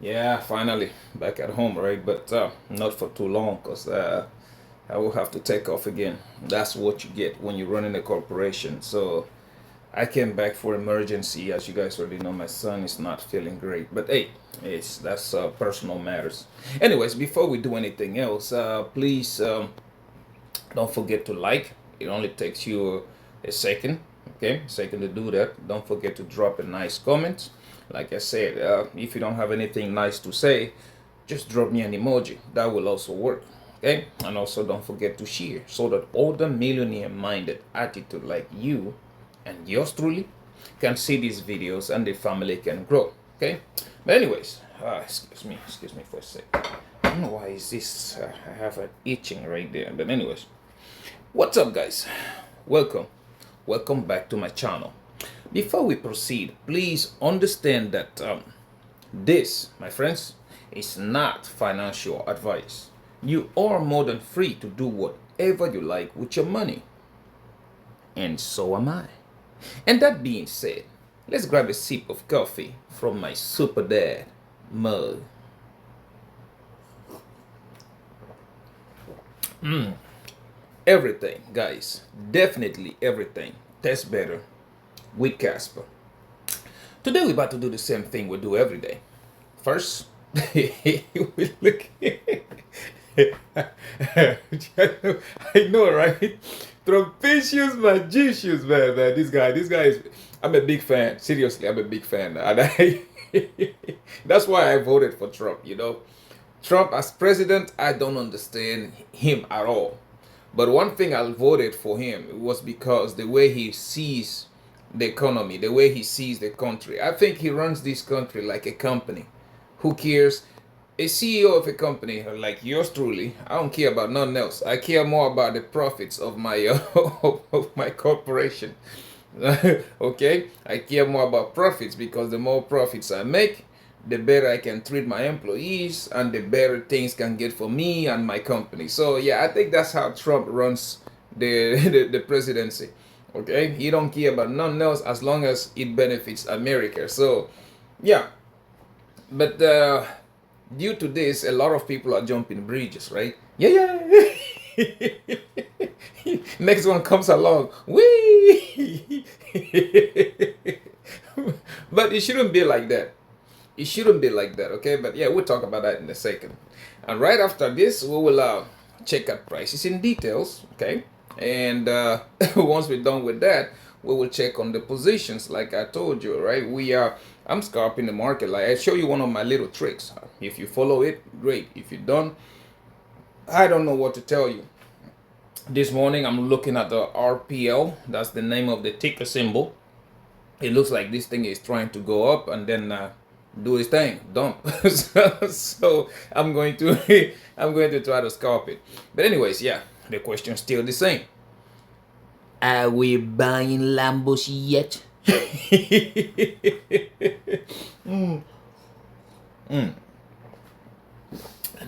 Yeah, finally back at home, right? But not for too long, because I will have to take off again. That's what you get when you're running a corporation. So I came back for emergency. As you guys already know, my son is not feeling great. But hey, that's personal matters. Anyways, before we do anything else, please don't forget to like. It only takes you a second, okay? Second to do that. Don't forget to drop a nice comment. Like I said, if you don't have anything nice to say, just drop me an emoji. That will also work, okay? And also don't forget to share so that other millionaire-minded attitude like you and yours truly can see these videos and the family can grow, okay? But anyways, excuse me for a sec. I don't know why is this, I have an itching right there. But anyways, what's up, guys? Welcome. Welcome back to my channel. Before we proceed, please understand that this, my friends, is not financial advice. You are more than free to do whatever you like with your money. And so am I. And that being said, let's grab a sip of coffee from my super dad mug. Everything, guys, definitely everything tastes better with Casper. Today we're about to do the same thing we do every day. First, we look. I know, right? Trumpicious, magicious, man. This guy is. I'm a big fan. Seriously, I'm a big fan, and that's why I voted for Trump. You know, Trump as president, I don't understand him at all. But one thing I voted for him was because the way he sees the economy, the way he sees the country. I think he runs this country like a company. Who cares? A CEO of a company like yours truly, I don't care about nothing else. I care more about the profits of my of my corporation. Okay, I care more about profits because the more profits I make, the better I can treat my employees and the better things can get for me and my company. So yeah, I think that's how Trump runs the presidency. Okay, he don't care about nothing else as long as it benefits America. So yeah, but due to this, a lot of people are jumping bridges, right? Yeah, yeah. Next one comes along. Wee! But it shouldn't be like that. It shouldn't be like that, okay? But yeah, we'll talk about that in a second. And right after this, we will check out prices in details, okay? And once we're done with that, we will check on the positions, like I told you, right? I'm scalping the market. Like I show you one of my little tricks. If you follow it, great. If you don't, I don't know what to tell you. This morning, I'm looking at the RPL. That's the name of the ticker symbol. It looks like this thing is trying to go up and then do its thing, dump. So I'm going to I'm going to try to scalp it. But anyways, yeah, the question's still the same. Are we buying Lambos yet? Let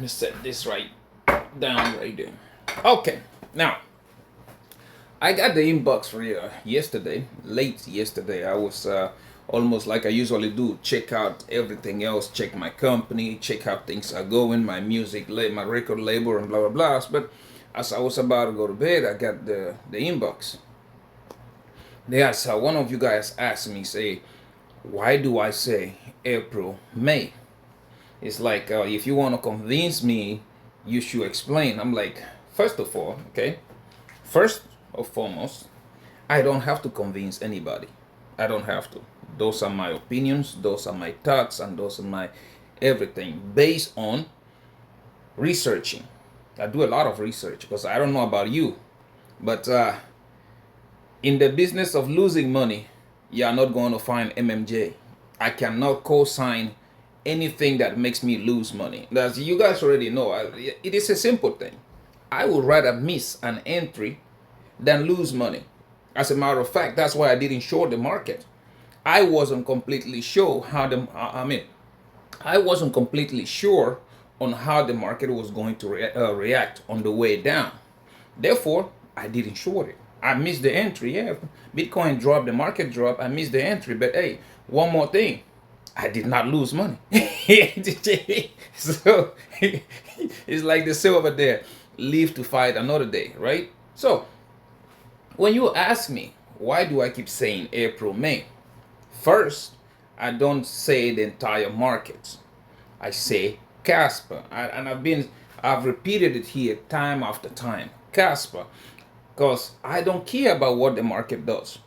me set this right down right there. Okay, now I got the inbox for you yesterday, late yesterday. I was almost like I usually do, check out everything else, check my company, check how things are going, my music, my record label, and blah blah blah. But as I was about to go to bed, I got the inbox. Yes, one of you guys asked me, say, why do I say April, May? It's like if you want to convince me, you should explain. I'm like, first of all, okay, first or foremost, I don't have to convince anybody. I don't have to. Those are my opinions, those are my thoughts, and those are my everything based on researching. I do a lot of research because I don't know about you, but in the business of losing money, you are not going to find MMJ. I cannot co-sign anything that makes me lose money. As you guys already know, it is a simple thing. I would rather miss an entry than lose money. As a matter of fact, that's why I didn't short the market. I wasn't completely sure how I wasn't completely sure on how the market was going to react on the way down. Therefore, I didn't short it. I missed the entry. Yeah, Bitcoin dropped, the market dropped. I missed the entry. But hey, one more thing. I did not lose money. So it's like they say over there, live to fight another day, right? So when you ask me, why do I keep saying April, May? First, I don't say the entire market. I say Casper. And I've repeated it here time after time. Casper. Because I don't care about what the market does.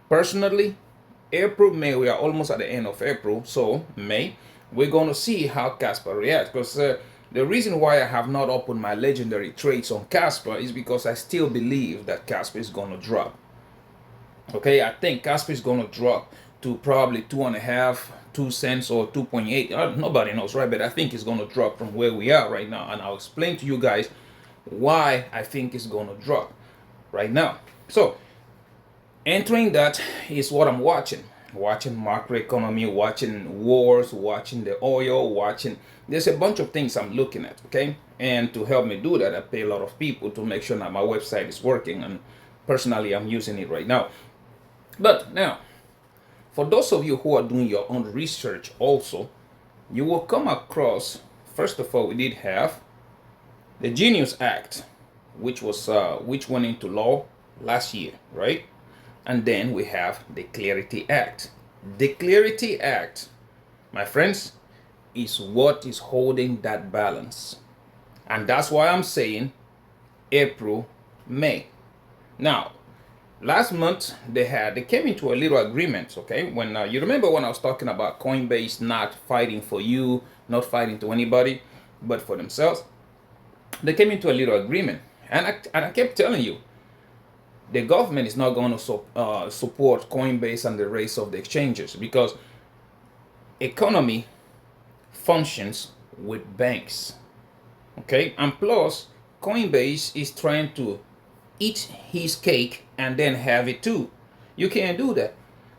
Personally, April, May, we are almost at the end of April, so May, we're going to see how Casper reacts. Because the reason why I have not opened my legendary trades on Casper is because I still believe that Casper is going to drop. Okay, I think Casper is going to drop to probably 2.5, 2 cents or 2.8. Nobody knows, right? But I think it's going to drop from where we are right now. And I'll explain to you guys why I think it's going to drop right now. So entering that is what I'm watching. Watching macroeconomy, watching wars, watching the oil, watching. There's a bunch of things I'm looking at, okay? And to help me do that, I pay a lot of people to make sure that my website is working. And personally, I'm using it right now. But now, for those of you who are doing your own research also, you will come across, first of all, we did have the Genius Act, which went into law last year, right? And then we have the Clarity Act. The Clarity Act, my friends, is what is holding that balance. And that's why I'm saying April, May. Now, last month they came into a little agreement, okay? When you remember when I was talking about Coinbase not fighting for you, not fighting to anybody, but for themselves, they came into a little agreement, and I kept telling you, the government is not going to support Coinbase and the rest of the exchanges because economy functions with banks, okay? And plus, Coinbase is trying to eat his cake and then have it too. You can't do that.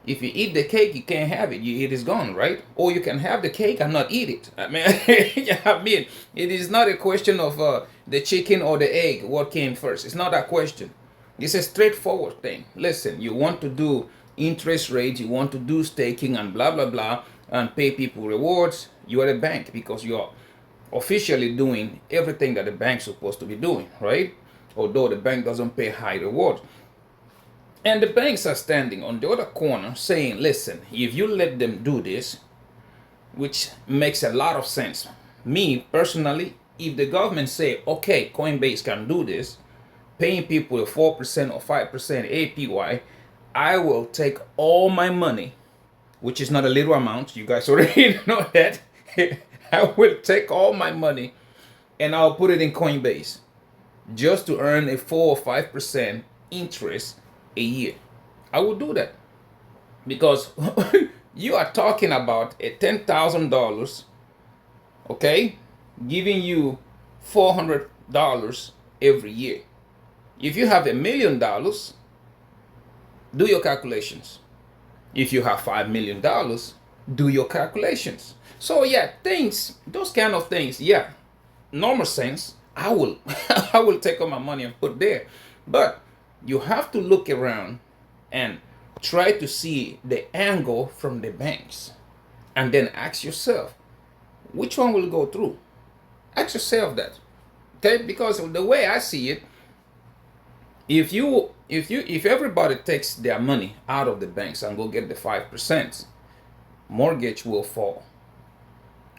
If you eat the cake, you can't have it. It is gone, right? Or you can have the cake and not eat it. I mean, it is not a question of the chicken or the egg, what came first. It's not that question. It's a straightforward thing. Listen, you want to do interest rates, you want to do staking and blah, blah, blah, and pay people rewards. You are a bank because you're officially doing everything that the bank's supposed to be doing, right? Although the bank doesn't pay high rewards. And the banks are standing on the other corner saying, listen, if you let them do this, which makes a lot of sense. Me, personally, if the government say, okay, Coinbase can do this, paying people a 4% or 5% APY, I will take all my money, which is not a little amount. You guys already know that. I will take all my money and I'll put it in Coinbase just to earn a 4 or 5% interest a year. I will do that because you are talking about a $10,000, okay, giving you $400 every year. If you have $1 million, do your calculations. If you have $5 million, do your calculations. So yeah, those kind of things, yeah, normal sense, I will I will take all my money and put there. But you have to look around and try to see the angle from the banks. And then ask yourself, which one will go through? Ask yourself that. Okay? Because the way I see it, if everybody takes their money out of the banks and go get the 5%, mortgage will fall.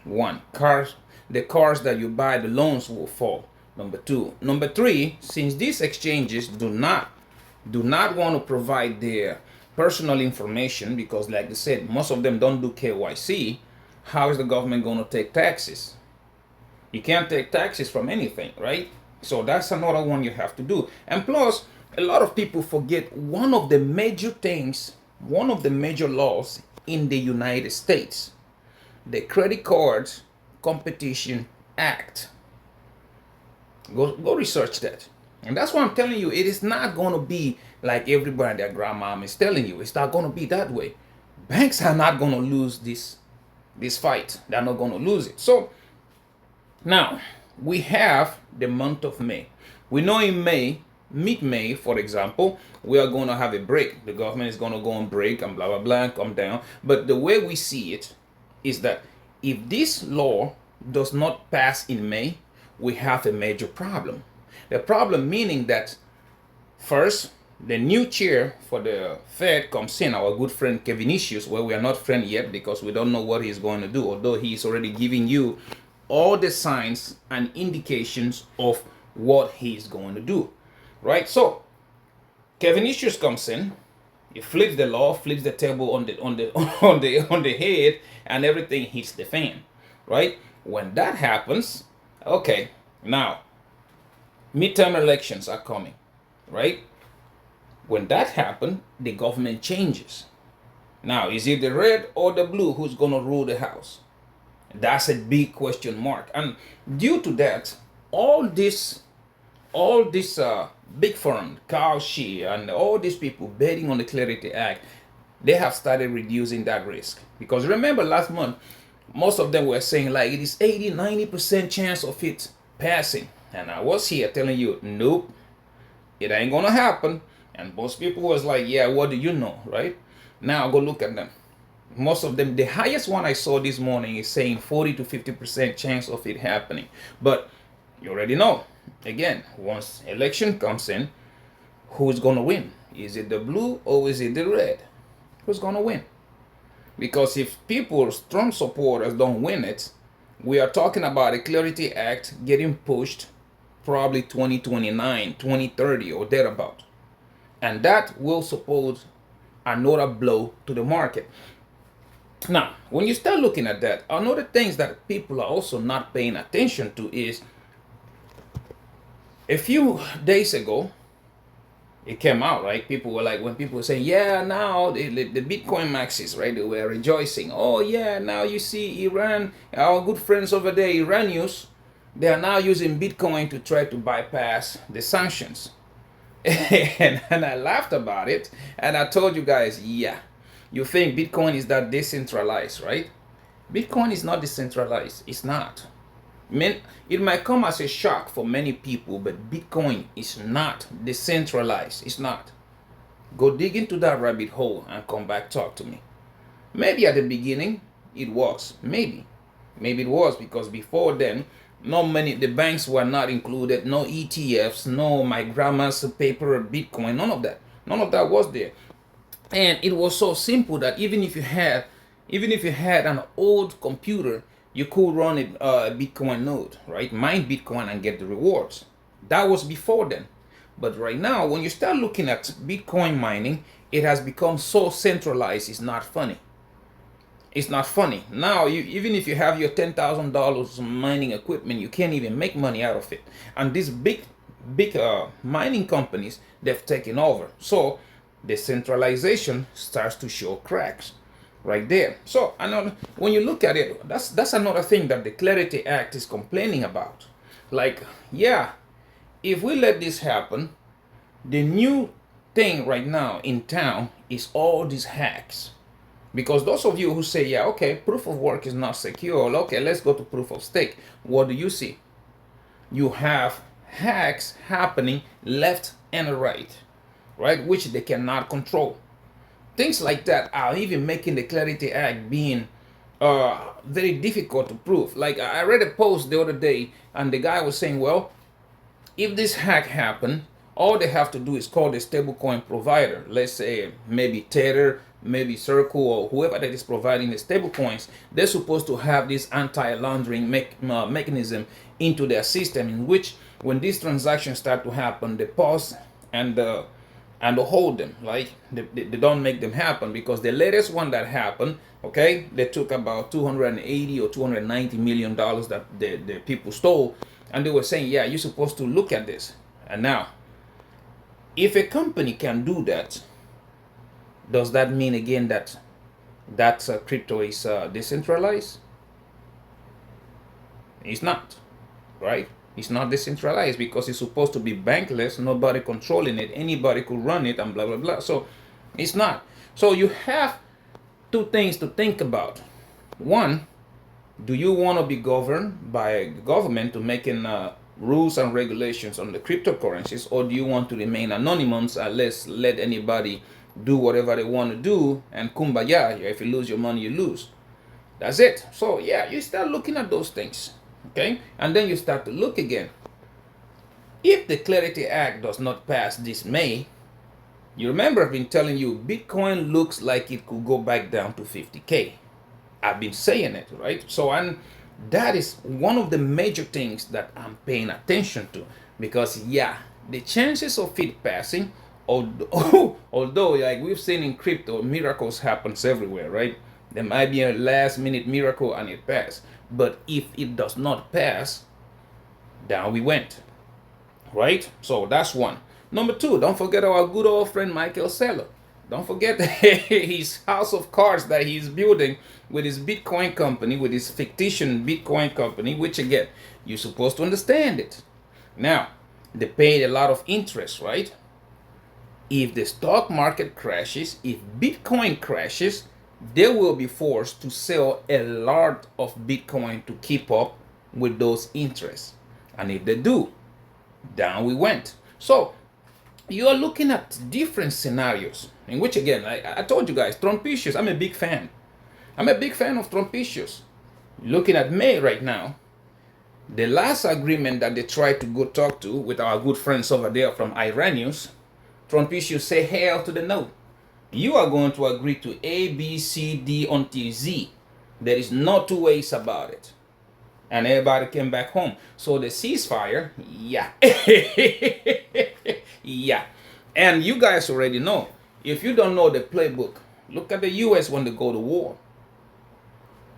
The cars that you buy, the loans will fall. Number two. Number three, since these exchanges do not want to provide their personal information, because like I said, most of them don't do KYC, how is the government going to take taxes? You can't take taxes from anything, right? So that's another one you have to do. And plus, a lot of people forget one of the major laws in the United States, the Credit Cards Competition Act. Go research that. And that's why I'm telling you, it is not going to be like everybody their grandmom is telling you. It's not going to be that way. Banks are not going to lose this fight. They're not going to lose it. So now we have the month of May. We know in May, mid-May, for example, we are going to have a break. The government is going to go on break and blah, blah, blah, come down. But the way we see it, is that if this law does not pass in May, we have a major problem. The problem meaning that first, the new chair for the Fed comes in, our good friend Kevin Issues, where we are not friends yet because we don't know what he's going to do, although he's already giving you all the signs and indications of what he's going to do, right? So Kevin Issues comes in, he flips the law, flips the table on the head, and everything hits the fan, right? When that happens, okay, now midterm elections are coming, right? When that happens, the government changes. Now, is it the red or the blue who's going to rule the house? That's a big question mark. And due to that, all this big firm, Carl Shea, and all these people betting on the Clarity Act, they have started reducing that risk. Because remember last month, most of them were saying like it is 80-90% chance of it passing. And I was here telling you, nope, it ain't gonna happen. And most people was like, yeah, what do you know, right? Now go look at them. Most of them, the highest one I saw this morning is saying 40-50% chance of it happening. But you already know, again, once election comes in, who's gonna win? Is it the blue or is it the red? Who's gonna win? Because if people, strong supporters, don't win it, we are talking about a Clarity Act getting pushed probably 2029, 2030 or thereabout. And that will suppose another blow to the market. Now, when you start looking at that, another things that people are also not paying attention to is a few days ago, it came out, right? People were like, when people were saying, yeah, now the Bitcoin maxis, right? They were rejoicing. Oh, yeah, now you see Iran, our good friends over there, Iranians, they are now using Bitcoin to try to bypass the sanctions. and I laughed about it. And I told you guys, yeah, you think Bitcoin is that decentralized, right? Bitcoin is not decentralized. It's not. It might come as a shock for many people, but Bitcoin is not decentralized. It's not. Go dig into that rabbit hole and come back talk to me. Maybe at the beginning it was. Maybe it was because before then, the banks were not included, no ETFs, no my grandma's paper Bitcoin, none of that was there. And it was so simple that even if you had an old computer, you could run a Bitcoin node, right? Mine Bitcoin and get the rewards. That was before then. But right now, when you start looking at Bitcoin mining, it has become so centralized, it's not funny. It's not funny. Now, even if you have your $10,000 mining equipment, you can't even make money out of it. And these big mining companies, they've taken over. So the centralization starts to show cracks right there. So when you look at it, that's another thing that the Clarity Act is complaining about. Like, yeah, if we let this happen, the new thing right now in town is all these hacks. Because those of you who say, yeah, okay, proof of work is not secure, okay, let's go to proof of stake. What do you see? You have hacks happening left and right, which they cannot control. Things like that are even making the Clarity Act being very difficult to prove. Like I read a post the other day and the guy was saying, well, if this hack happened, all they have to do is call the stablecoin provider. Let's say maybe Tether, maybe Circle, or whoever that is providing the stablecoins. They're supposed to have this anti-laundering mechanism into their system, in which when these transactions start to happen, they pause and hold them. Like they don't make them happen, because the latest one that happened, okay, they took about 280 or 290 million dollars that the people stole, and they were saying, yeah, you're supposed to look at this. And now, if a company can do that, does that mean again that crypto is decentralized? It's not, right? It's not decentralized because it's supposed to be bankless, nobody controlling it, anybody could run it, and blah blah blah. So it's not. So you have two things to think about. One, do you want to be governed by the government to making rules and regulations on the cryptocurrencies, or do you want to remain anonymous and let anybody do whatever they want to do, and kumbaya, if you lose your money, you lose? That's it. So yeah, you start looking at those things, okay, and then you start to look again. If the Clarity Act does not pass this May, you remember I've been telling you Bitcoin looks like it could go back down to 50K. I've been saying it, right? So, and that is one of the major things that I'm paying attention to, because yeah, the chances of it passing, although like we've seen in crypto, miracles happens everywhere, right? There might be a last minute miracle and it passed. But if it does not pass, down we went, right? So that's one. Number two, don't forget our good old friend Michael Saylor. Don't forget his house of cards that he's building with his Bitcoin company, with his fictitious Bitcoin company, which again, you're supposed to understand it. Now, they paid a lot of interest, right? If the stock market crashes, if Bitcoin crashes, they will be forced to sell a lot of Bitcoin to keep up with those interests. And if they do, down we went. So you are looking at different scenarios in which, again, I told you guys, Trump issues, I'm a big fan. I'm a big fan of Trump issues. Looking at May right now, the last agreement that they tried to go talk to with our good friends over there from Iranians, Trump issues say hell to the no. You are going to agree to A, B, C, D until Z. There is no two ways about it. And everybody came back home. So the ceasefire, yeah. Yeah. And you guys already know. If you don't know the playbook, look at the US when they go to war.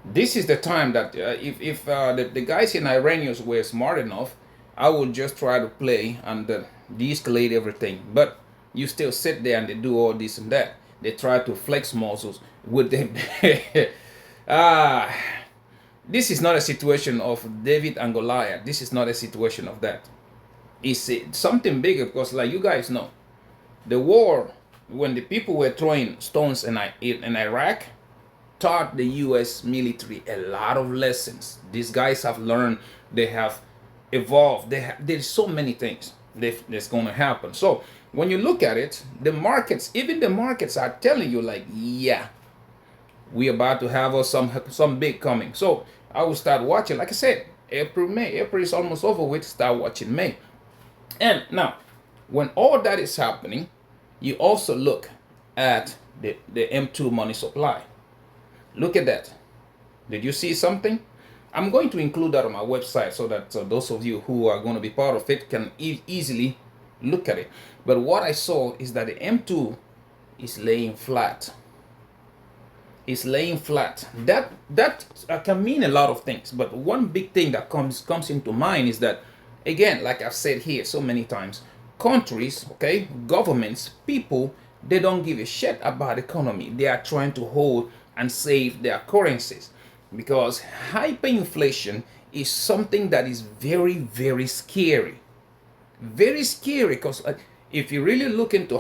This is the time that if the guys in Iranians were smart enough, I would just try to play and de-escalate everything. But you still sit there and they do all this and that. They try to flex muscles with them. This is not a situation of David and Goliath. This is not a situation of that. It's something bigger, because like you guys know, the war, when the people were throwing stones in Iraq, taught the US military a lot of lessons. These guys have learned, they have evolved, there's so many things that's going to happen. So when you look at it, the markets, even the markets are telling you like, yeah, we about to have some big coming. So I will start watching, like I said, May. April is almost over with, start watching May. And now, when all that is happening, you also look at the M2 money supply. Look at that. Did you see something? I'm going to include that on my website so that those of you who are going to be part of it can easily look at it. But what I saw is that the M2 is laying flat. It's laying flat. That can mean a lot of things. But one big thing that comes into mind is that, again, like I've said here so many times, countries, okay, governments, people, they don't give a shit about economy. They are trying to hold and save their currencies, because hyperinflation is something that is very, very scary. Very scary, because if you really look into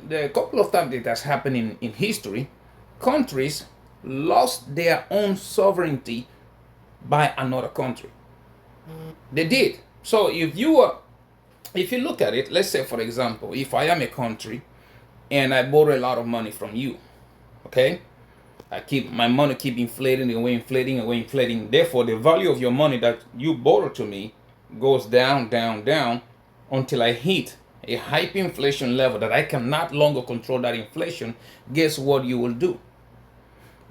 the couple of times that has happened in history, countries lost their own sovereignty by another country. They did. So if you look at it, let's say for example, if I am a country and I borrow a lot of money from you, okay, my money keep inflating away. Therefore, the value of your money that you borrow to me goes down, down, down until I hit a hyperinflation level that I can not longer control that inflation. Guess what you will do?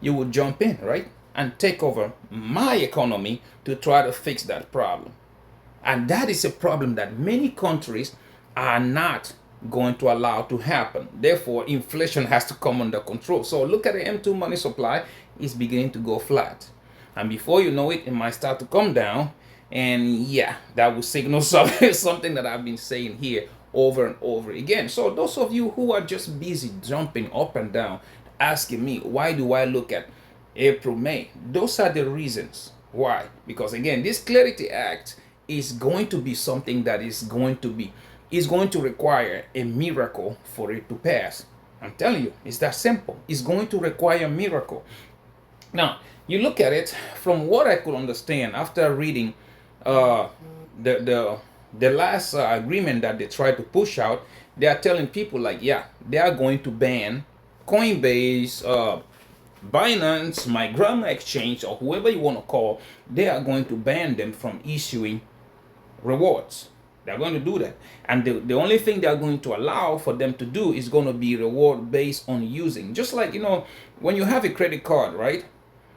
You will jump in, right? And take over my economy to try to fix that problem. And that is a problem that many countries are not going to allow to happen. Therefore, inflation has to come under control. So look at the M2 money supply, is beginning to go flat. And before you know it, it might start to come down. And yeah, that will signal something that I've been saying here over and over again. So those of you who are just busy jumping up and down, asking me, why do I look at April, May? Those are the reasons why. Because again, this Clarity Act is going to be something that is going to require a miracle for it to pass. I'm telling you, it's that simple. It's going to require a miracle. Now, you look at it from what I could understand after reading the last agreement that they tried to push out. They are telling people like, yeah, they are going to ban Coinbase, Binance, my grandma exchange, or whoever you want to call, they are going to ban them from issuing rewards. They're going to do that. And the only thing they're going to allow for them to do is going to be reward based on using. Just like, when you have a credit card, right?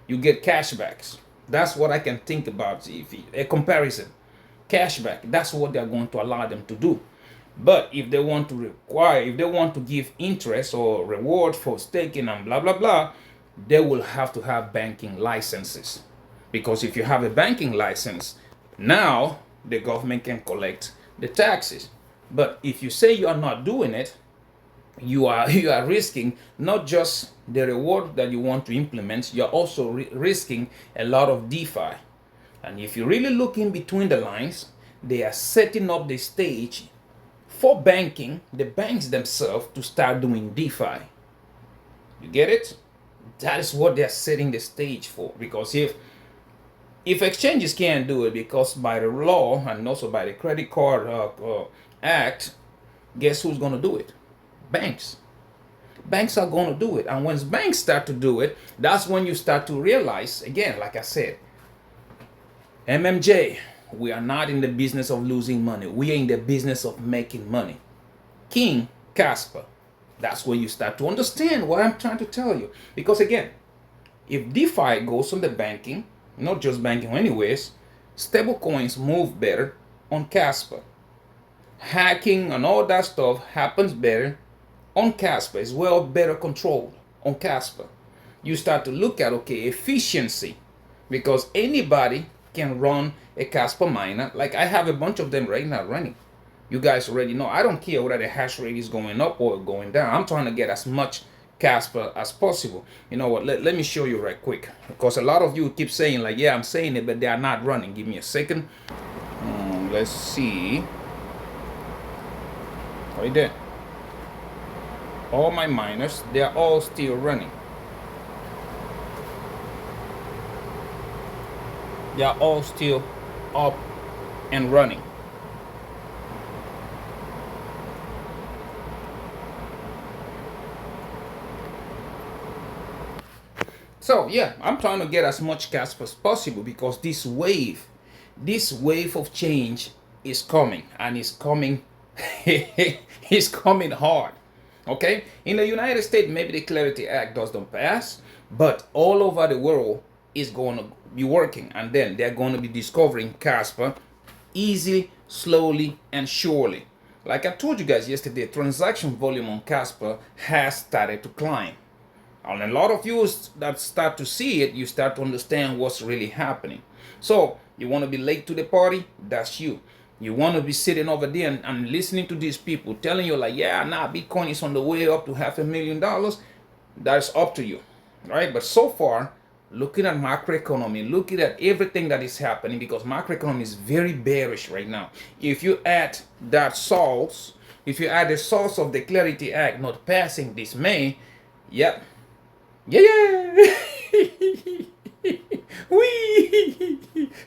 You get cashbacks. That's what I can think about. If a comparison, cashback, that's what they're going to allow them to do. But if they want to give interest or reward for staking and blah, blah, blah, they will have to have banking licenses. Because if you have a banking license, now the government can collect the taxes. But if you say you are not doing it, you are risking not just the reward that you want to implement, you're also risking a lot of DeFi. And if you really look in between the lines, they are setting up the stage for banking, the banks themselves, to start doing DeFi. You get it? That is what they're setting the stage for. Because if exchanges can't do it, because by the law and also by the credit card act, guess who's going to do it? Banks. Banks are going to do it. And once banks start to do it, that's when you start to realize, again, like I said, MMJ, we are not in the business of losing money. We are in the business of making money. King, Casper. That's where you start to understand what I'm trying to tell you. Because again, if DeFi goes on the banking, not just banking anyways, stable coins move better on Casper. Hacking and all that stuff happens better on Casper, as well, better controlled on Casper. You start to look at, okay, efficiency, because anybody can run a Casper miner. Like I have a bunch of them right now running. You guys already know, I don't care whether the hash rate is going up or going down. I'm trying to get as much Casper as possible. You know what, let me show you right quick, because a lot of you keep saying like, yeah, I'm saying it, but they are not running. Give me a second. Let's see. Right there. All my miners, they are all still running. They are all still up and running. So yeah, I'm trying to get as much Casper as possible, because this wave of change is coming, and it's coming it's coming hard. Okay, in the United States, maybe the Clarity Act doesn't pass, but all over the world is going to be working, and then they're going to be discovering Casper easily, slowly, and surely. Like I told you guys yesterday, transaction volume on Casper has started to climb. And a lot of you that start to see it, you start to understand what's really happening. So you want to be late to the party? That's you. You want to be sitting over there and listening to these people telling you like, yeah, nah, Bitcoin is on the way up to $500,000. That's up to you, right? But so far, looking at macroeconomy, looking at everything that is happening, because macroeconomy is very bearish right now. If you add that source, if you add the source of the Clarity Act not passing this May, yep. Yeah. Wee.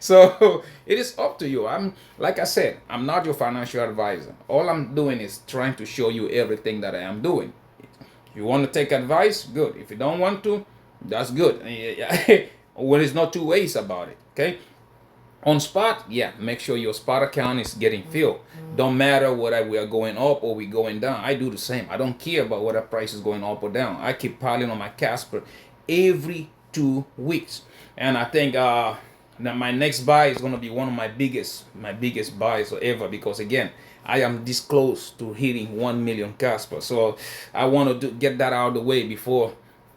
So it is up to you. Like I said, I'm not your financial advisor. All I'm doing is trying to show you everything that I am doing. If you want to take advice, good. If you don't want to, that's good. Well, there's no two ways about it. Okay. On spot, yeah, make sure your spot account is getting filled. Don't matter whether we are going up or we going down. I do the same. I don't care about whether price is going up or down. I keep piling on my Casper every 2 weeks. And I think that my next buy is going to be one of my biggest buys ever, because again, I am this close to hitting 1 million Casper. So I want to get that out of the way before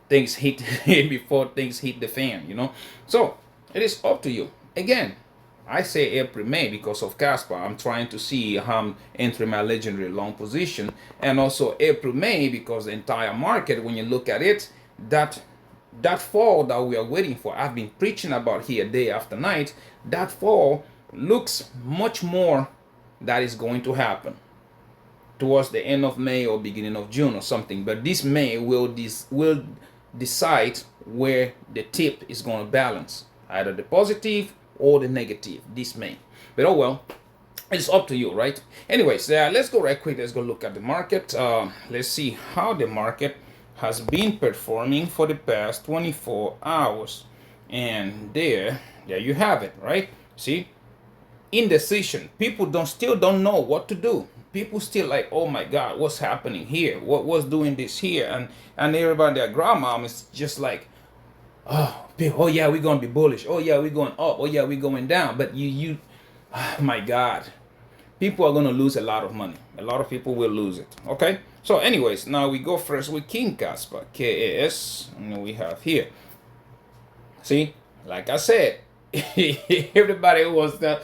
things hit the fan, you know. So it is up to you. Again, I say April, May because of Kaspa. I'm trying to see how I'm entering my legendary long position. And also April, May because the entire market, when you look at it, that fall that we are waiting for, I've been preaching about here day after night, that fall looks much more that is going to happen towards the end of May or beginning of June or something. But this May will decide where the tip is going to balance, either the positive or the negative this May. But oh well, it's up to you, right? Anyways, let's go right quick. Let's go look at the market. Let's see how the market has been performing for the past 24 hours. And there you have it, right? See, indecision. People still don't know what to do. People still like, oh my God, what's happening here? What was doing this here? And everybody, their grandmom is just like, oh yeah, we're gonna be bullish. Oh yeah, we're going up. Oh yeah, we're going down. But oh my God, people are gonna lose a lot of money. A lot of people will lose it. Okay. So, anyways, now we go first with King Kaspa, KAS, and we have here. See, like I said, everybody wants that.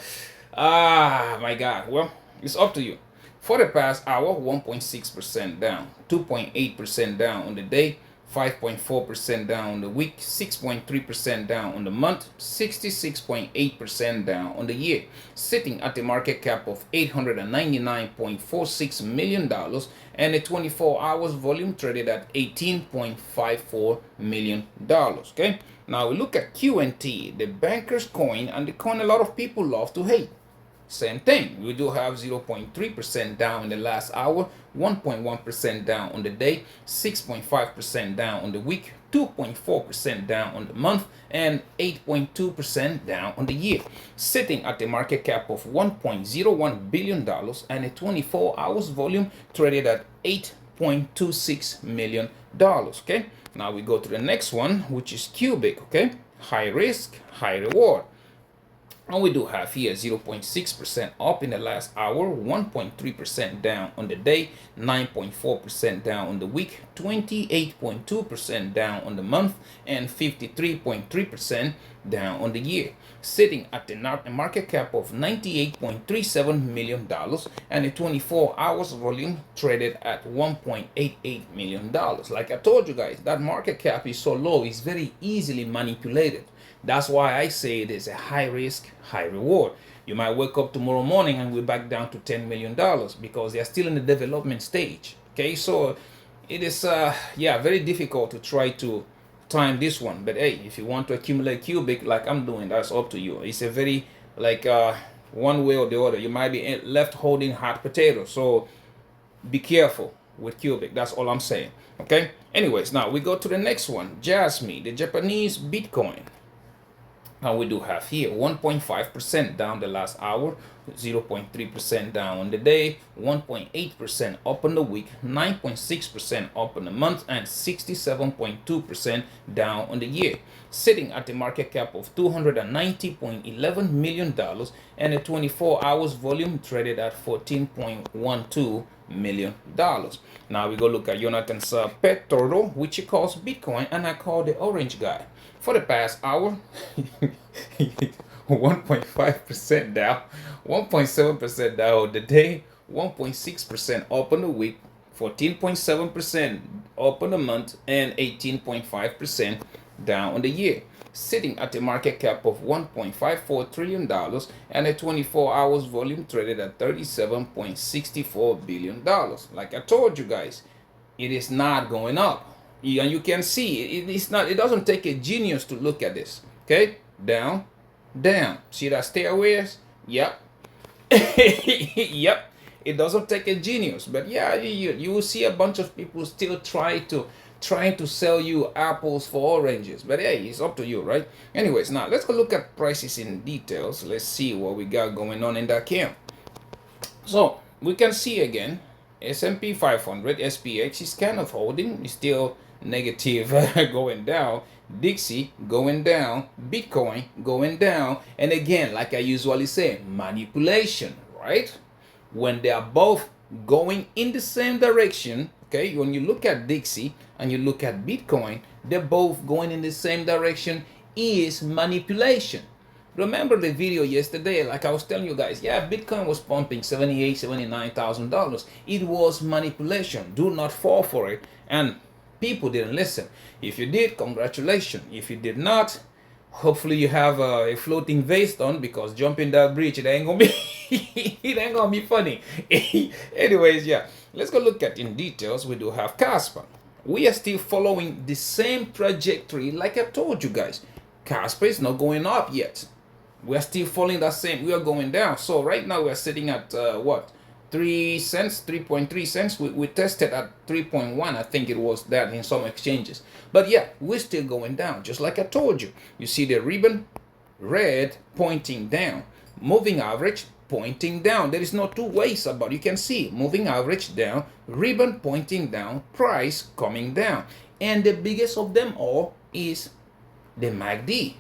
My God. Well, it's up to you. For the past hour, 1.6% down, 2.8% down on the day, 5.4% down on the week, 6.3% down on the month, 66.8% down on the year, sitting at the market cap of $899.46 million and a 24 hours volume traded at $18.54 million. Okay, now we look at QNT, the banker's coin, and the coin a lot of people love to hate. Same thing. We do have 0.3% down in the last hour, 1.1% down on the day, 6.5% down on the week, 2.4% down on the month, and 8.2% down on the year, sitting at the market cap of $1.01 billion and a 24 hours volume traded at $8.26 million. Okay, now we go to the next one, which is Cubic. Okay, high risk, high reward. And we do have here 0.6% up in the last hour, 1.3% down on the day, 9.4% down on the week, 28.2% down on the month, and 53.3% down on the year, sitting at the market cap of $98.37 million and a 24 hours volume traded at $1.88 million. Like I told you guys, that market cap is so low, it's very easily manipulated. That's why I say it is a high risk, high reward. You might wake up tomorrow morning and we're back down to $10 million because they're still in the development stage. Okay, so it is very difficult to try to time this one. But hey, if you want to accumulate cubic like I'm doing, that's up to you. It's a very one way or the other. You might be left holding hot potatoes. So be careful with cubic. That's all I'm saying. Okay. Anyways, now we go to the next one. Jasmine, the Japanese Bitcoin. And we do have here 1.5% down the last hour, 0.3% down on the day, 1.8% up on the week, 9.6% up on the month, and 67.2% down on the year, sitting at the market cap of $290.11 million and a 24 hours volume traded at $14.12 million. Now we go look at Jonathan's pet turtle, which he calls Bitcoin, and I call the orange guy. For the past hour, 1.5% down, 1.7% down on the day, 1.6% up on the week, 14.7% up on the month, and 18.5% down on the year, sitting at a market cap of $1.54 trillion and a 24 hours volume traded at $37.64 billion. Like I told you guys, it is not going up. And you can see it doesn't take a genius to look at this. Okay, down, down. See that stairways? Yep. Yep. It doesn't take a genius, but yeah, you will see a bunch of people still trying to sell you apples for oranges. But hey, it's up to you, right? Anyways, now let's go look at prices in details. Let's see what we got going on in that camp. So we can see again, S&P 500 SPX is kind of holding, it's still negative going down. Dixie going down, Bitcoin going down, and again, like I usually say, manipulation, right? When they are both going in the same direction, okay, when you look at Dixie and you look at Bitcoin, they're both going in the same direction, is manipulation. Remember the video yesterday, like I was telling you guys, yeah, Bitcoin was pumping $78,000, $79,000. It was manipulation. Do not fall for it. And people didn't listen. If you did, congratulations. If you did not, hopefully you have a floating vase on, because jumping that bridge, it ain't gonna be it ain't gonna be funny. Anyways, yeah, let's go look at in details. We do have Casper. We are still following the same trajectory like I told you guys. Casper is not going up yet. We are still following that same. We are going down. So right now we are sitting at what? 3 cents, 3.3 cents. We tested at 3.1. I think it was that in some exchanges. But yeah, we're still going down. Just like I told you. You see the ribbon, red, pointing down. Moving average, pointing down. There is no two ways about it. You can see moving average down, ribbon pointing down, price coming down. And the biggest of them all is the MACD.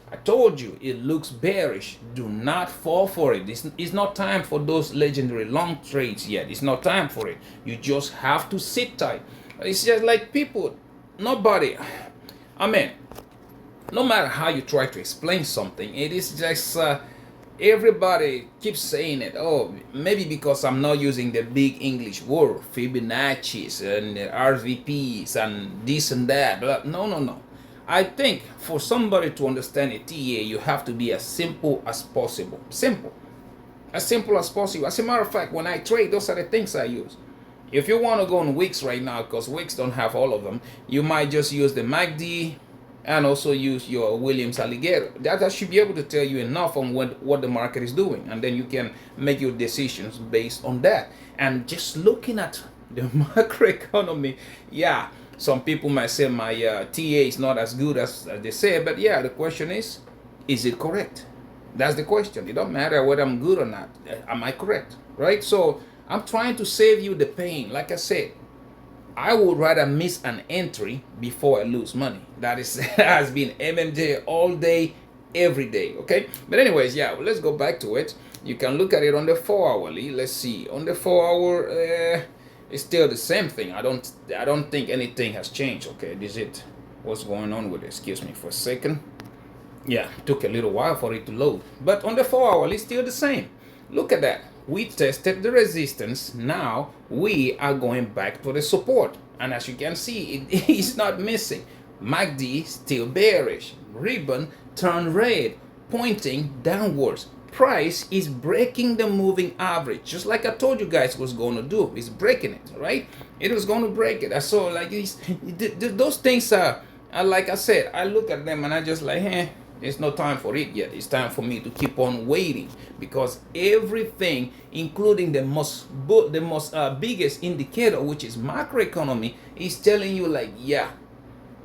I told you it looks bearish. Do not fall for it. It's not time for those legendary long trades yet. It's not time for it. You just have to sit tight. It's just like people, nobody, I mean, no matter how you try to explain something, it is just everybody keeps saying it. Oh, maybe because I'm not using the big English word, Fibonacci's and RVPs and this and that. But no. I think for somebody to understand a TA, you have to be as simple as possible. Simple. As simple as possible. As a matter of fact, when I trade, those are the things I use. If you want to go on Wix right now, because Wix don't have all of them, you might just use the MACD and also use your Williams Alligator. That should be able to tell you enough on what the market is doing. And then you can make your decisions based on that. And just looking at the macroeconomy, yeah. Some people might say my TA is not as good as they say, but yeah, the question is it correct? That's the question. It don't matter whether I'm good or not. Am I correct? Right? So I'm trying to save you the pain. Like I said, I would rather miss an entry before I lose money. That has been MMJ all day, every day. Okay? But anyways, yeah, let's go back to it. You can look at it on the 4-hourly. Let's see. On the 4-hour, it's still the same thing. I don't think anything has changed. Okay, this is it. What's going on with it? Excuse me for a second. Yeah, took a little while for it to load. But on the 4-hourly, it's still the same. Look at that. We tested the resistance. Now we are going back to the support. And as you can see, it is not missing. MACD still bearish. Ribbon turned red, pointing downwards. Price is breaking the moving average, just like I told you guys was going to do. It's breaking it, right? It was going to break it. I saw like those things are like I said, I look at them and I just like, it's no time for it yet. It's time for me to keep on waiting, because everything, including the most biggest indicator, which is macroeconomy, is telling you like, yeah,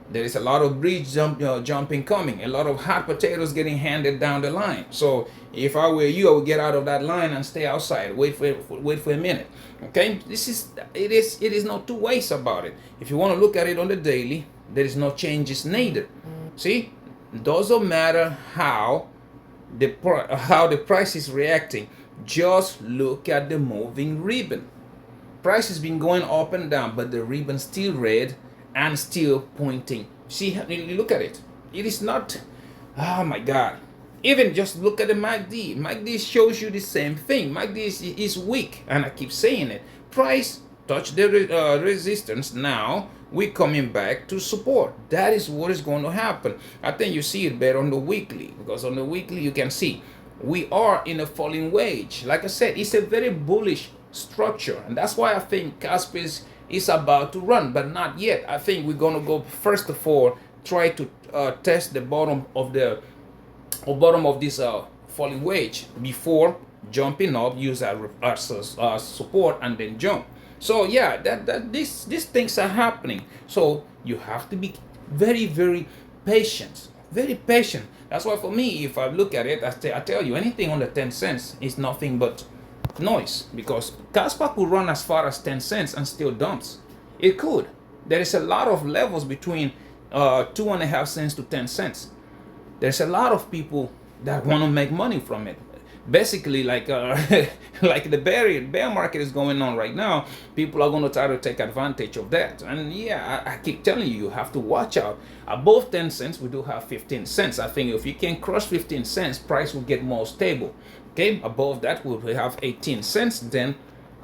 there is a lot of bridge jumping coming, a lot of hot potatoes getting handed down the line. So if I were you, I would get out of that line and stay outside. Wait for a minute. Okay, it is no two ways about it. If you want to look at it on the daily, there is no changes needed. See, it doesn't matter how the price is reacting. Just look at the moving ribbon. Price has been going up and down, but the ribbon still red and still pointing. See, look at it. It is not, oh my God. Even just look at the MACD. MACD shows you the same thing. MACD is weak, and I keep saying it. Price touched the resistance. Now we're coming back to support. That is what is going to happen. I think you see it better on the weekly, because on the weekly you can see we are in a falling wedge. Like I said, it's a very bullish structure, and that's why I think Casper is about to run, but not yet. I think we're going to go first of all try to test the bottom of this falling wedge before jumping up, use our support, and then jump. So yeah, these things are happening. So you have to be very, very patient. Very patient. That's why for me, if I look at it, I tell you, anything under 10 cents is nothing but noise, because Kaspa could run as far as 10 cents and still dumps. It could. There is a lot of levels between 2.5 cents to 10 cents. There's a lot of people that want to make money from it. Basically, like like the bear market is going on right now, people are going to try to take advantage of that. And yeah, I keep telling you, you have to watch out. Above 10 cents, we do have 15 cents. I think if you can cross 15 cents, price will get more stable. Okay, above that, we have 18 cents, then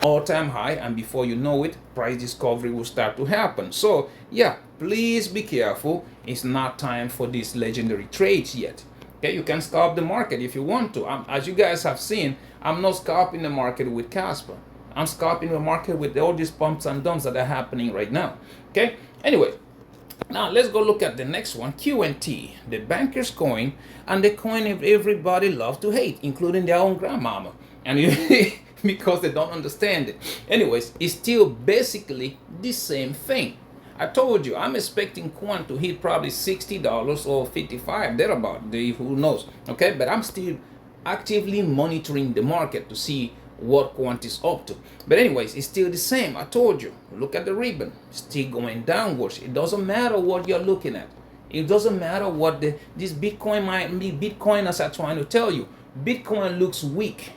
all-time high, and before you know it, price discovery will start to happen. So yeah, please be careful. It's not time for these legendary trades yet. Okay, you can scalp the market if you want to. As you guys have seen, I'm not scalping the market with Casper. I'm scalping the market with all these pumps and dumps that are happening right now. Okay, anyway, now let's go look at the next one, QNT, the banker's coin, and the coin everybody loves to hate, including their own grandmama. And because they don't understand it. Anyways, it's still basically the same thing. I told you I'm expecting quant to hit probably $60 or 55 thereabout. Who knows? Okay, but I'm still actively monitoring the market to see what quant is up to. But anyways, it's still the same. I told you. Look at the ribbon, still going downwards. It doesn't matter what you're looking at. It doesn't matter what this Bitcoin might be. Bitcoiners are trying to tell you. Bitcoin looks weak.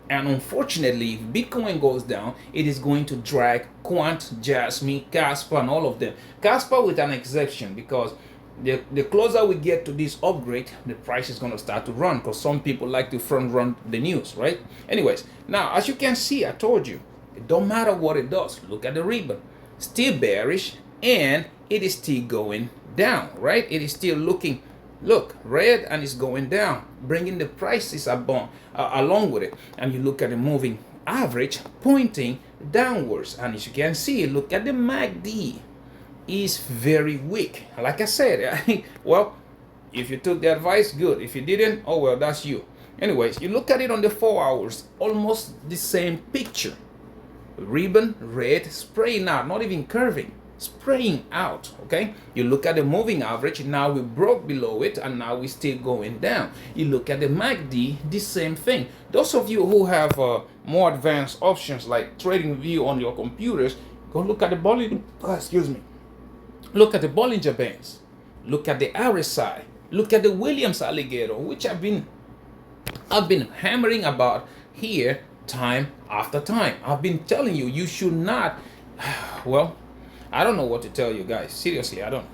And unfortunately, if Bitcoin goes down, it is going to drag Quant, Jasmine, Casper, and all of them. Casper with an exception, because the closer we get to this upgrade, the price is going to start to run, because some people like to front run the news, right? Anyways, now as you can see, I told you, it don't matter what it does. Look at the ribbon. Still bearish, and it is still going down, right? It is still looking, look, red, and it's going down, bringing the prices along with it. And you look at the moving average pointing downwards, and as you can see, look at the MACD, is very weak. Like I said, well, if you took the advice, good. If you didn't, oh well, that's you. Anyways, you look at it on the 4 hours, almost the same picture. Ribbon, red, spraying out, not even curving, spraying out. Okay, you look at the moving average, now we broke below it, and now we're still going down. You look at the MACD, the same thing. Those of you who have more advanced options like trading view on your computers, go look at the Bollinger, look at the Bollinger Bands, look at the RSI, look at the Williams alligator, which I've been hammering about here time after time. I've been telling you, you should not, well, I don't know what to tell you guys. Seriously, I don't.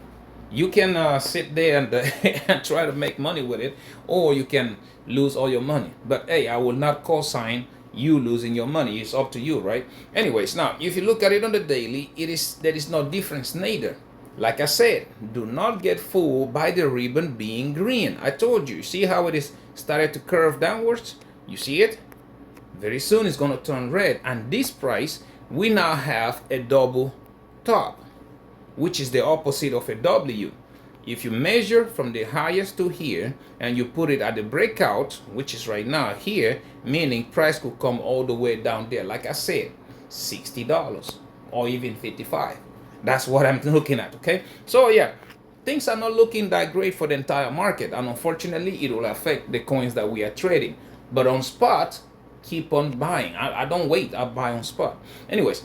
You can sit there and, and try to make money with it, or you can lose all your money. But hey, I will not co-sign you losing your money. It's up to you, right? Anyways, now if you look at it on the daily, there is no difference neither. Like I said, do not get fooled by the ribbon being green. I told you. See how it is started to curve downwards? You see it? Very soon it's going to turn red. And this price, we now have a double top, which is the opposite of a W. If you measure from the highest to here and you put it at the breakout, which is right now here, meaning price could come all the way down there, like I said, $60 or even 55. That's what I'm looking at. Okay, so yeah, things are not looking that great for the entire market, and unfortunately it will affect the coins that we are trading. But on spot, keep on buying. I don't wait, I buy on spot. Anyways,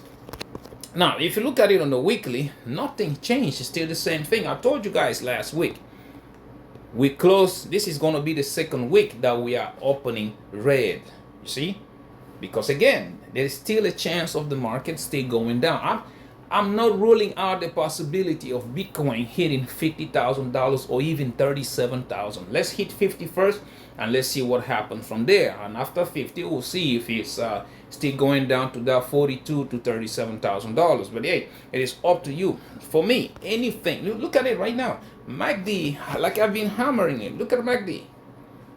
now if you look at it on the weekly, nothing changed. It's still the same thing. I told you guys last week, we closed, this is going to be the second week that we are opening red. You see, because again, there's still a chance of the market still going down. I'm not ruling out the possibility of Bitcoin hitting $50,000 or even $37,000. Let's hit 50 first, and let's see what happens from there. And after 50, we'll see if it's still going down to that $42,000 to $37,000. But hey, it is up to you. For me, anything. Look at it right now. MACD, like I've been hammering it. Look at MACD.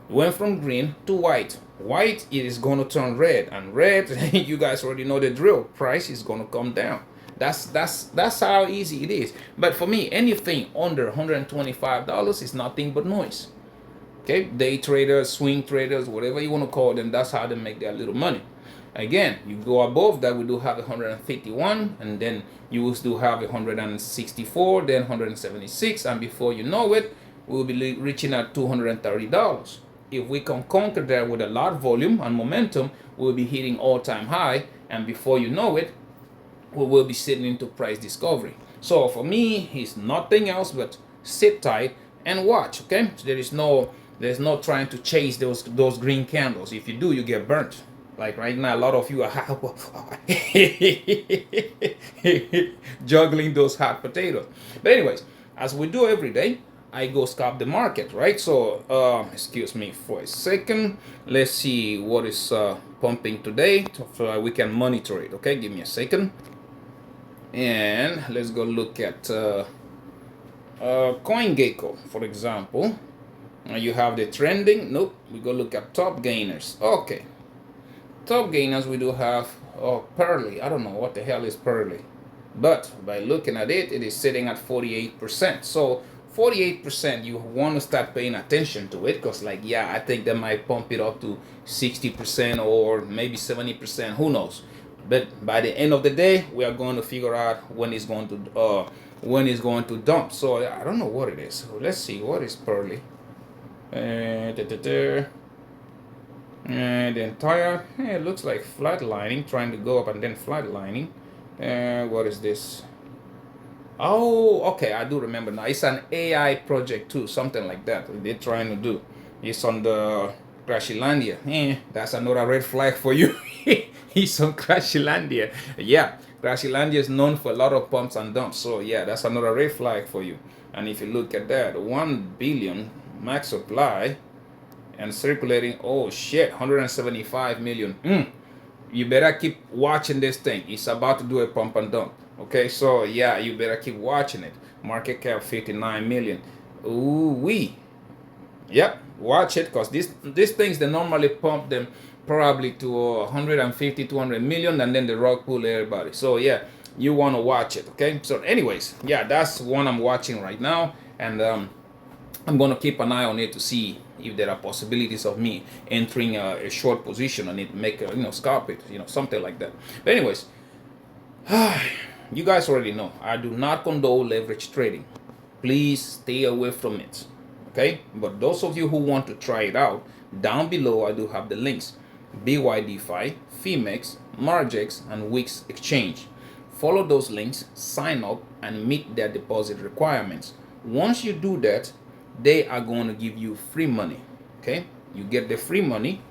Went from green to white. White, it is going to turn red, and red, you guys already know the drill. Price is going to come down. That's how easy it is. But for me, anything under $125 is nothing but noise. Okay, day traders, swing traders, whatever you want to call them, that's how they make their little money. Again, you go above that, we do have 151, and then you will still have 164, then 176, and before you know it, we'll be reaching at $230. If we can conquer that with a lot of volume and momentum, we'll be hitting all-time high, and before you know it, we will be sitting into price discovery. So for me, it's nothing else but sit tight and watch. Okay, so there's no trying to chase those green candles. If you do, you get burnt. Like right now, a lot of you are juggling those hot potatoes. But anyways, as we do every day, I go scalp the market, right? So excuse me for a second. Let's see what is pumping today, so we can monitor it. Okay, give me a second. And let's go look at CoinGecko, for example. You have the trending. Nope, we go look at top gainers. Okay, top gainers, we do have Pearly. I don't know what the hell is Pearly, but by looking at it, it is sitting at 48%. So 48% you want to start paying attention to it, because like, yeah, I think they might pump it up to 60% or maybe 70%, who knows. But by the end of the day, we are going to figure out when it's going to dump. So I don't know what it is. So let's see, what is Pearly? And the entire, it looks like flatlining, trying to go up and then flatlining. What is this? Oh, okay, I do remember now. It's an AI project too, something like that they're trying to do. It's on the Crashilandia. That's another red flag for you. It's on Crashilandia. Yeah, Crashilandia is known for a lot of pumps and dumps. So yeah, that's another red flag for you. And if you look at that, 1 billion max supply and circulating, oh shit, 175 million. You better keep watching this thing. It's about to do a pump and dump. Okay, so yeah, you better keep watching it. Market cap 59 million. Ooh wee. Yep, watch it, because these things, they normally pump them probably to 150, 200 million, and then the rug pull everybody. So yeah, you want to watch it. Okay, so anyways, yeah, that's one I'm watching right now, and I'm going to keep an eye on it to see if there are possibilities of me entering a short position on it, make a, scalp it, something like that. But anyways, you guys already know I do not condone leverage trading. Please stay away from it. Okay, but those of you who want to try it out, down below I do have the links: Bydfi, Phemex, Margex, and Wix exchange. Follow those links, sign up, and meet their deposit requirements. Once you do that, they are going to give you free money. Okay, you get the free money,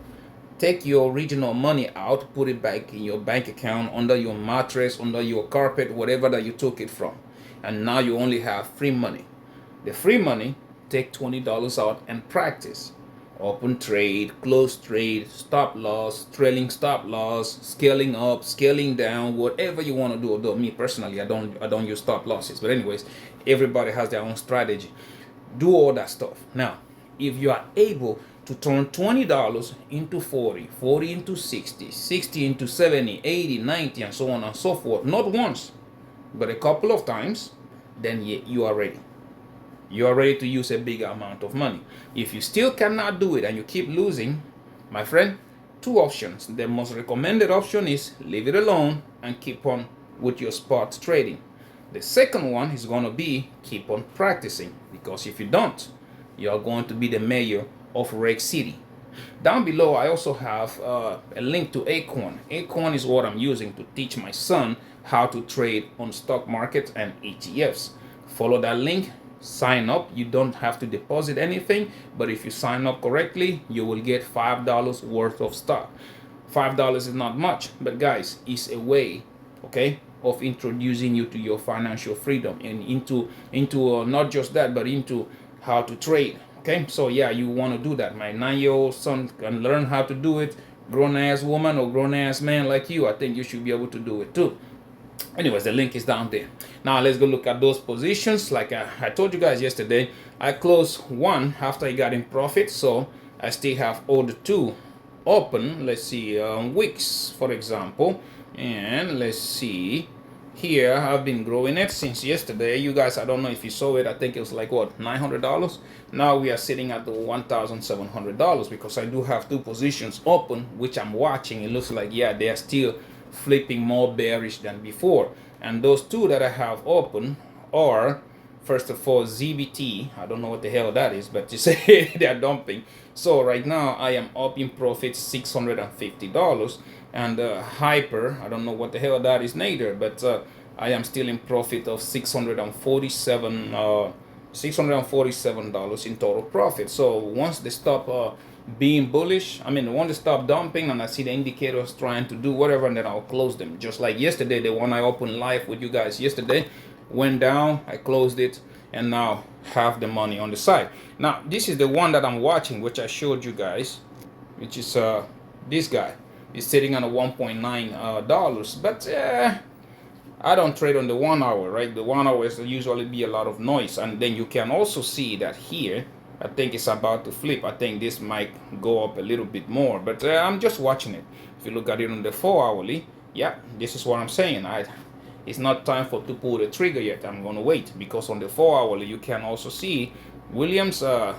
take your original money out, put it back in your bank account, under your mattress, under your carpet, whatever that you took it from, and now you only have free money. The free money, take $20 out and practice. Open trade, close trade, stop loss, trailing stop loss, scaling up, scaling down, whatever you want to do. Although me personally, I don't use stop losses. But anyways, everybody has their own strategy. Do all that stuff. Now, if you are able to turn $20 into 40, 40 into 60, 60 into 70, 80, 90, and so on and so forth, not once, but a couple of times, then you are ready. You are ready to use a bigger amount of money. If you still cannot do it and you keep losing, my friend, two options. The most recommended option is leave it alone and keep on with your spot trading. The second one is going to be keep on practicing, because if you don't, you are going to be the mayor of Reg City. Down below, I also have a link to Acorn. Acorn is what I'm using to teach my son how to trade on stock market and ETFs. Follow that link. Sign up. You don't have to deposit anything, but if you sign up correctly, you will get $5 worth of stock. $5 is not much, but guys, it's a way, okay, of introducing you to your financial freedom, and into not just that, but into how to trade. Okay, so yeah, you want to do that. My 9-year-old son can learn how to do it. Grown-ass woman or grown-ass man like you, I think you should be able to do it too. Anyways, the link is down there. Now let's go look at those positions. Like I told you guys yesterday, I closed one after I got in profit, so I still have all the two open. Let's see, Wix, for example, and let's see here. I've been growing it since yesterday. You guys, I don't know if you saw it. I think it was like what, $900. Now we are sitting at the $1,700 because I do have two positions open, which I'm watching. It looks like, yeah, they are still flipping more bearish than before. And those two that I have open are, first of all, ZBT. I don't know what the hell that is, but you say they are dumping. So right now I am up in profit $650. And Hyper, I don't know what the hell that is neither, but I am still in profit of $647 in total profit. So once they stop being bullish, once they stop dumping and I see the indicators trying to do whatever, and then I'll close them. Just like yesterday, the one I opened live with you guys yesterday went down, I closed it, and now have the money on the side. Now this is the one that I'm watching, which I showed you guys, which is this guy. It's sitting on a $1.9, but I don't trade on the 1 hour, right? The 1 hour is usually be a lot of noise. And then you can also see that here, I think it's about to flip. I think this might go up a little bit more, but I'm just watching it. If you look at it on the 4 hourly, yeah, this is what I'm saying. it's not time to pull the trigger yet. I'm going to wait, because on the 4-hourly you can also see Williams, the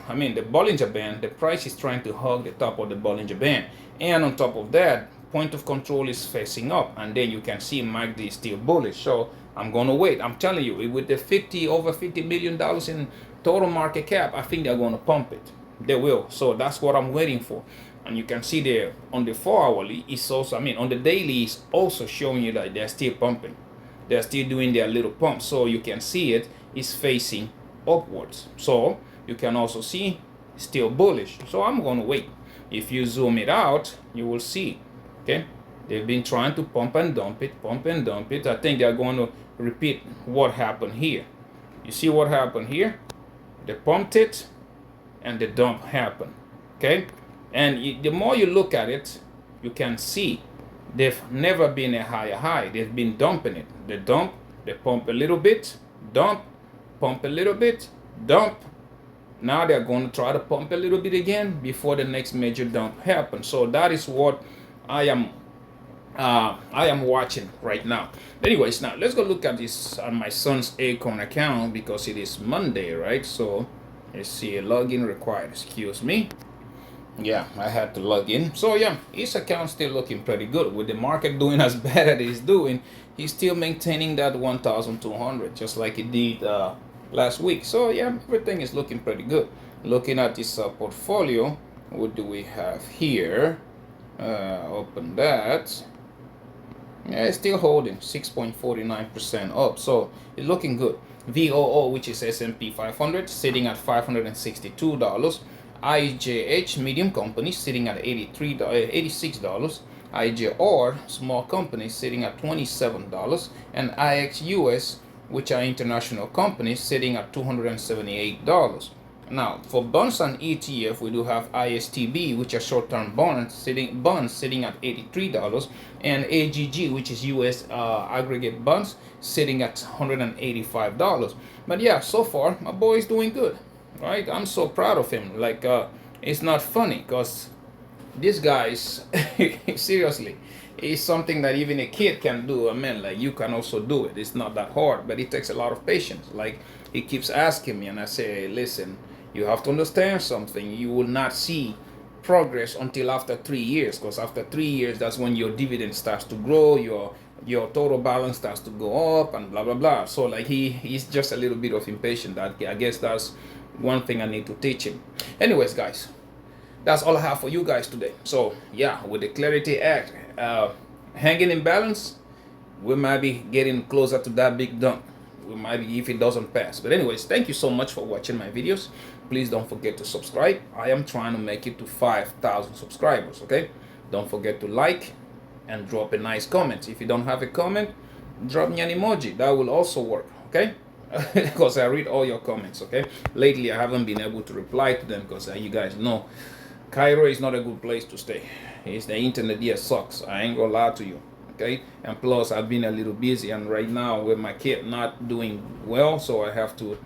Bollinger Band, the price is trying to hug the top of the Bollinger Band. And on top of that, point of control is facing up, and then you can see MACD is still bullish. So I'm going to wait. I'm telling you, with the over $50 million in total market cap, I think they're going to pump it. They will. So that's what I'm waiting for. And you can see there on the 4-hourly, it's also, on the daily, it's also showing you that they're still pumping. They're still doing their little pump. So you can see it's facing upwards. So you can also see still bullish. So I'm going to wait. If you zoom it out, you will see, okay, they've been trying to pump and dump it, pump and dump it. I think they're going to repeat what happened here. You see what happened here? They pumped it and the dump happened, okay? And the more you look at it, you can see they've never been a higher high. They've been dumping it. They dump, they pump a little bit, dump, pump a little bit, dump. Now they're going to try to pump a little bit again before the next major dump happens. So that is what I am watching right now. Anyways, now let's go look at this on my son's Acorn account, because it is Monday, right? So let's see, login required. Excuse me. Yeah, I had to log in. So yeah, his account still looking pretty good. With the market doing as bad as it's doing, he's still maintaining that 1,200, just like he did last week. So yeah, everything is looking pretty good. Looking at this portfolio, what do we have here? Open that. Yeah, it's still holding 6.49% up, so it's looking good. VOO, which is S&P 500, sitting at $562. IJH, medium company, sitting at $86. IJR, small company, sitting at $27. And IXUS, which are international companies, sitting at $278. Now, for bonds and ETF, we do have ISTB, which are short-term bonds sitting at $83, and AGG, which is US aggregate bonds, sitting at $185. But yeah, so far my boy is doing good, right? I'm so proud of him. Like, it's not funny, because this guy is seriously, it's something that even a kid can do. Like, you can also do it. It's not that hard, but it takes a lot of patience. Like, he keeps asking me, and I say, listen, you have to understand something. You will not see progress until after 3 years, because after 3 years, that's when your dividend starts to grow, your total balance starts to go up, and blah blah blah. So like, he's just a little bit of impatient. That, I guess that's one thing I need to teach him. Anyways, guys, that's all I have for you guys today. So yeah, with the Clarity Act hanging in balance, we might be getting closer to that big dump. We might be, if it doesn't pass. But anyways, thank you so much for watching my videos. Please don't forget to subscribe. I am trying to make it to 5,000 subscribers, okay? Don't forget to like and drop a nice comment. If you don't have a comment, drop me an emoji. That will also work, okay? Because I read all your comments, okay? Lately, I haven't been able to reply to them, because you guys know Cairo is not a good place to stay. The internet here sucks. I ain't gonna lie to you. Okay, and plus I've been a little busy, and right now with my kid not doing well, so I have to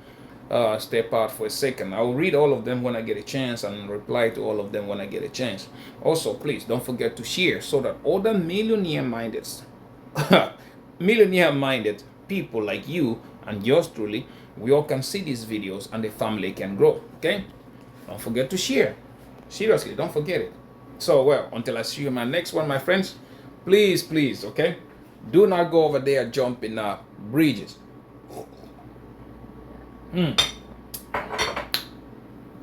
step out for a second. I'll read all of them when I get a chance, and reply to all of them when I get a chance. Also, please don't forget to share, so that other millionaire-minded millionaire-minded people like you and yours truly, we all can see these videos and the family can grow. Okay, don't forget to share. Seriously, don't forget it. So, well, until I see you in my next one, my friends, please, okay, do not go over there jumping bridges.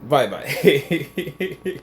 Bye bye.